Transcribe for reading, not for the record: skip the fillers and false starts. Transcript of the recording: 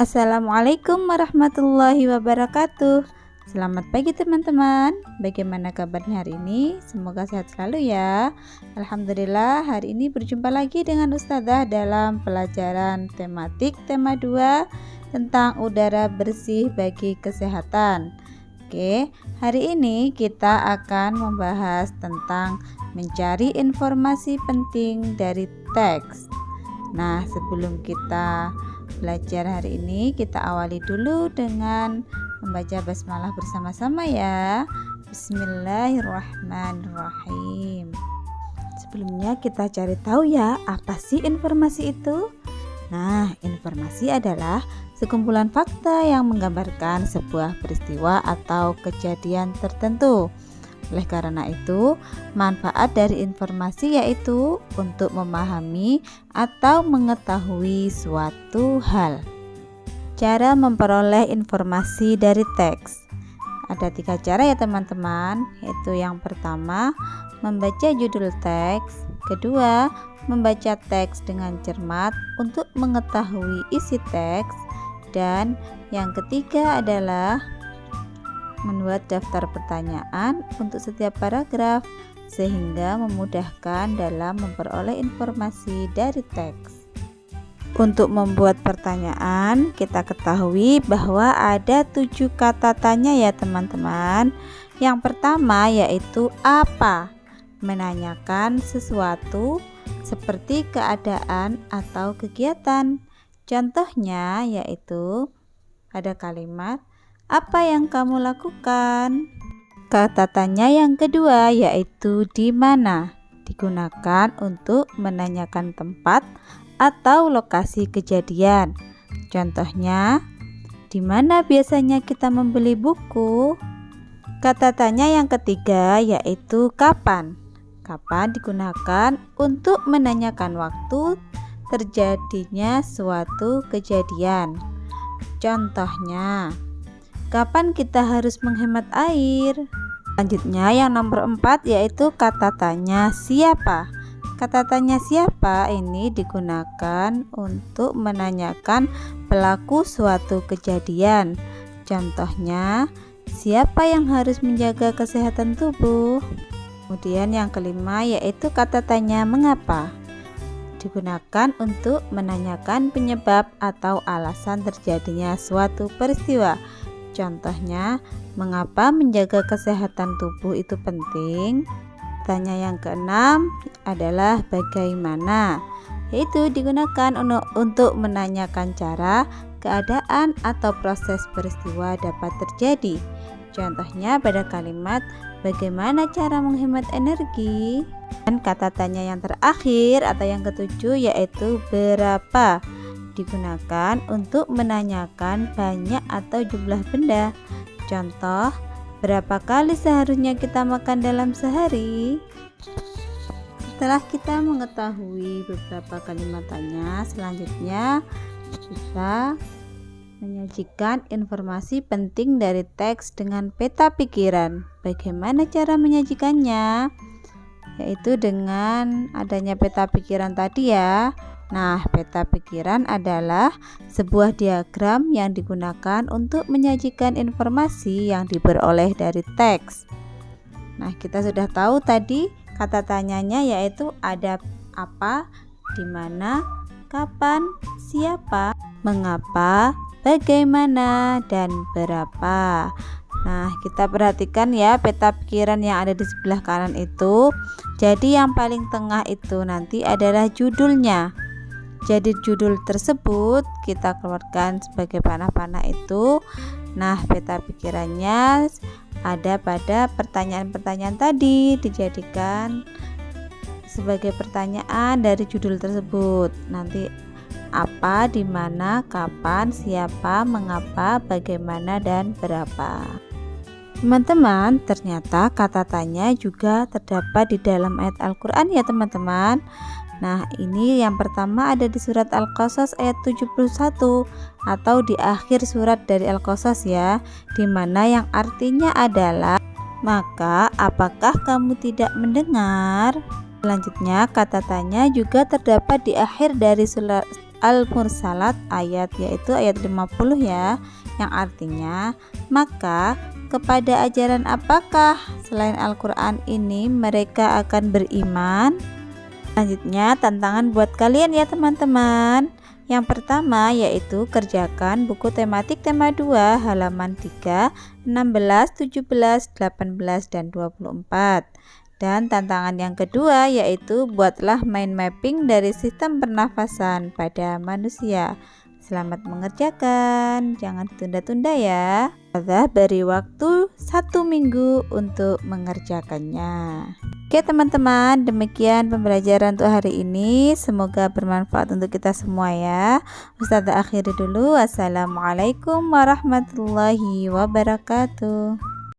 Assalamualaikum warahmatullahi wabarakatuh. Selamat pagi teman-teman. Bagaimana kabarnya hari ini? Semoga sehat selalu ya. Alhamdulillah, hari ini berjumpa lagi dengan Ustazah dalam pelajaran tematik tema 2 tentang udara bersih bagi kesehatan. Oke, hari ini kita akan membahas tentang mencari informasi penting dari teks. Nah, sebelum kita belajar hari ini, kita awali dulu dengan membaca basmalah bersama-sama ya. Bismillahirrahmanirrahim. Sebelumnya kita cari tahu ya, apa sih informasi itu? Nah, informasi adalah sekumpulan fakta yang menggambarkan sebuah peristiwa atau kejadian tertentu. Oleh karena itu, manfaat dari informasi yaitu untuk memahami atau mengetahui suatu hal. Cara memperoleh informasi dari teks. Ada 3 cara ya teman-teman, yaitu yang pertama, membaca judul teks. Kedua, membaca teks dengan cermat untuk mengetahui isi teks. Dan yang ketiga adalah membuat daftar pertanyaan untuk setiap paragraf sehingga memudahkan dalam memperoleh informasi dari teks. Untuk membuat pertanyaan, kita ketahui bahwa ada 7 kata tanya ya teman-teman. Yang pertama yaitu apa? Menanyakan sesuatu seperti keadaan atau kegiatan. Contohnya yaitu ada kalimat apa yang kamu lakukan? Kata tanya yang kedua yaitu di mana, digunakan untuk menanyakan tempat atau lokasi kejadian. Contohnya, di mana biasanya kita membeli buku? Kata tanya yang ketiga yaitu kapan. Kapan digunakan untuk menanyakan waktu terjadinya suatu kejadian. Contohnya, kapan kita harus menghemat air? Selanjutnya yang nomor 4 yaitu kata tanya siapa. Kata tanya siapa ini digunakan untuk menanyakan pelaku suatu kejadian. Contohnya, siapa yang harus menjaga kesehatan tubuh? Kemudian yang kelima yaitu kata tanya mengapa. Digunakan untuk menanyakan penyebab atau alasan terjadinya suatu peristiwa. Contohnya, mengapa menjaga kesehatan tubuh itu penting? Tanya yang keenam adalah bagaimana, yaitu digunakan untuk menanyakan cara, keadaan, atau proses peristiwa dapat terjadi. Contohnya pada kalimat, bagaimana cara menghemat energi? Dan kata tanya yang terakhir atau yang ketujuh yaitu berapa. Digunakan untuk menanyakan banyak atau jumlah benda. Contoh, berapa kali seharusnya kita makan dalam sehari? Setelah kita mengetahui beberapa kalimat tanya, selanjutnya kita menyajikan informasi penting dari teks dengan peta pikiran. Bagaimana cara menyajikannya? Yaitu dengan adanya peta pikiran tadi ya. Nah, peta pikiran adalah sebuah diagram yang digunakan untuk menyajikan informasi yang diperoleh dari teks. Nah, kita sudah tahu tadi kata tanyanya yaitu ada apa, di mana, kapan, siapa, mengapa, bagaimana, dan berapa. Nah, kita perhatikan ya peta pikiran yang ada di sebelah kanan itu. Jadi yang paling tengah itu nanti adalah judulnya. Jadi judul tersebut kita keluarkan sebagai panah-panah itu. Nah, peta pikirannya ada pada pertanyaan-pertanyaan tadi dijadikan sebagai pertanyaan dari judul tersebut. Nanti apa, di mana, kapan, siapa, mengapa, bagaimana, dan berapa. Teman-teman, ternyata kata tanya juga terdapat di dalam ayat Al-Quran ya teman-teman. Nah, ini yang pertama ada di surat Al-Qasas ayat 71 atau di akhir surat dari Al-Qasas ya, di mana yang artinya adalah maka apakah kamu tidak mendengar? Selanjutnya kata tanya juga terdapat di akhir dari surat Al-Mursalat yaitu ayat 50 ya, yang artinya maka kepada ajaran apakah selain Al-Quran ini mereka akan beriman? Selanjutnya tantangan buat kalian ya teman-teman. Yang pertama yaitu kerjakan buku tematik tema 2 halaman 3, 16, 17, 18, dan 24. Dan tantangan yang kedua yaitu buatlah mind mapping dari sistem pernafasan pada manusia. Selamat mengerjakan, jangan tunda-tunda ya. Ustazah beri waktu 1 minggu untuk mengerjakannya. Oke teman-teman, demikian pembelajaran untuk hari ini. Semoga bermanfaat untuk kita semua ya. Ustazah akhiri dulu. Assalamualaikum warahmatullahi wabarakatuh.